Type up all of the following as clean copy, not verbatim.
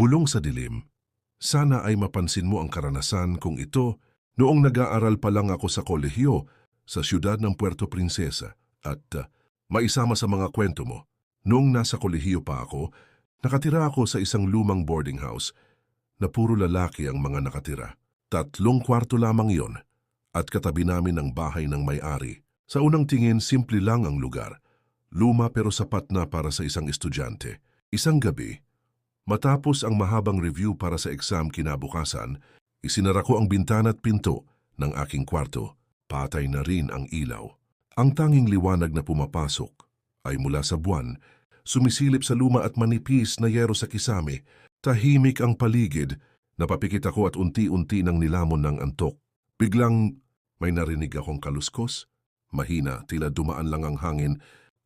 Bulong sa dilim. Sana ay mapansin mo ang karanasan kong ito noong nag-aaral pa lang ako sa kolehiyo sa siyudad ng Puerto Princesa at maisama sa mga kwento mo. Noong nasa kolehiyo pa ako, nakatira ako sa isang lumang boarding house na puro lalaki ang mga nakatira. 3 kwarto lamang iyon at katabi namin ang bahay ng may-ari. Sa unang tingin, simple lang ang lugar. Luma pero sapat na para sa isang estudyante. Isang gabi, matapos ang mahabang review para sa exam kinabukasan, isinara ko ang bintana at pinto ng aking kwarto. Patay na rin ang ilaw. Ang tanging liwanag na pumapasok ay mula sa buwan, sumisilip sa luma at manipis na yero sa kisame. Tahimik ang paligid. Napapikit ako at unti-unti nang nilamon ng antok. Biglang may narinig akong kaluskos. Mahina, tila dumaan lang ang hangin.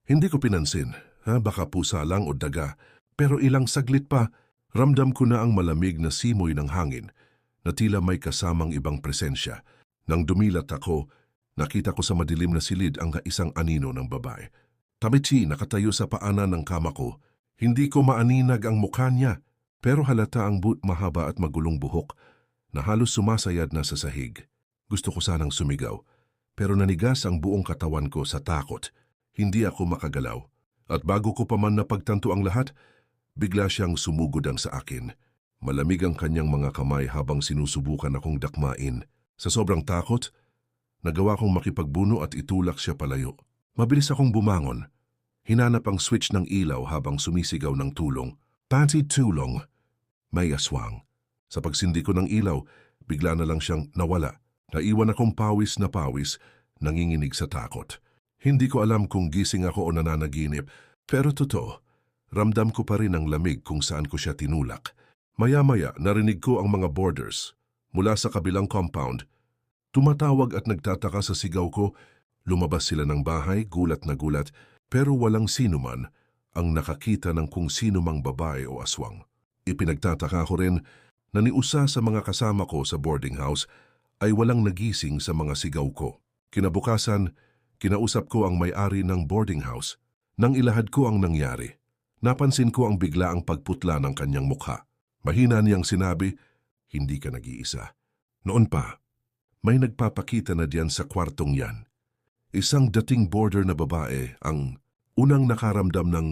Hindi ko pinansin, baka pusa lang o daga. Pero ilang saglit pa, ramdam ko na ang malamig na simoy ng hangin na tila may kasamang ibang presensya. Nang dumilat ako, nakita ko sa madilim na silid ang isang anino ng babae. Tamiti, nakatayo sa paanan ng kama ko. Hindi ko maaninag ang mukha niya, pero halata ang mahaba at magulong buhok na halos sumasayad na sa sahig. Gusto ko sanang sumigaw, pero nanigas ang buong katawan ko sa takot. Hindi ako makagalaw. At bago ko pa man napagtanto ang lahat, bigla siyang sumugod sa akin. Malamig ang kanyang mga kamay habang sinusubukan akong dakmain. Sa sobrang takot, nagawa kong makipagbuno at itulak siya palayo. Mabilis akong bumangon. Hinanap ang switch ng ilaw habang sumisigaw ng tulong. Panty tulong. May aswang. Sa pagsindi ko ng ilaw, bigla na lang siyang nawala. Naiwan akong pawis na pawis, nanginginig sa takot. Hindi ko alam kung gising ako o nananaginip, pero totoo, ramdam ko pa rin ang lamig kung saan ko siya tinulak. Maya-maya narinig ko ang mga boarders mula sa kabilang compound. Tumatawag at nagtataka sa sigaw ko. Lumabas sila ng bahay, gulat na gulat, pero walang sino man ang nakakita ng kung sino mang babae o aswang. Ipinagtataka ko rin na ni isa sa mga kasama ko sa boarding house ay walang nagising sa mga sigaw ko. Kinabukasan, kinausap ko ang may-ari ng boarding house. Nang ilahad ko ang nangyari, napansin ko ang biglaang pagputla ng kanyang mukha. Mahina niyang sinabi, "Hindi ka nag-iisa." Noon pa, may nagpapakita na diyan sa kwartong yan. Isang dating boarder na babae ang unang nakaramdam ng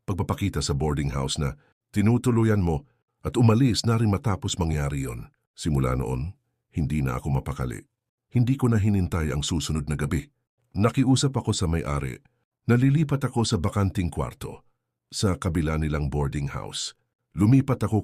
pagpapakita sa boarding house na tinutuluyan mo at umalis na rin matapos mangyari yon. Simula noon, hindi na ako mapakali. Hindi ko na hinintay ang susunod na gabi. Nakiusap ako sa may-ari. Nalilipat ako sa bakanting kwarto sa kabila nilang boarding house. Lumipat ako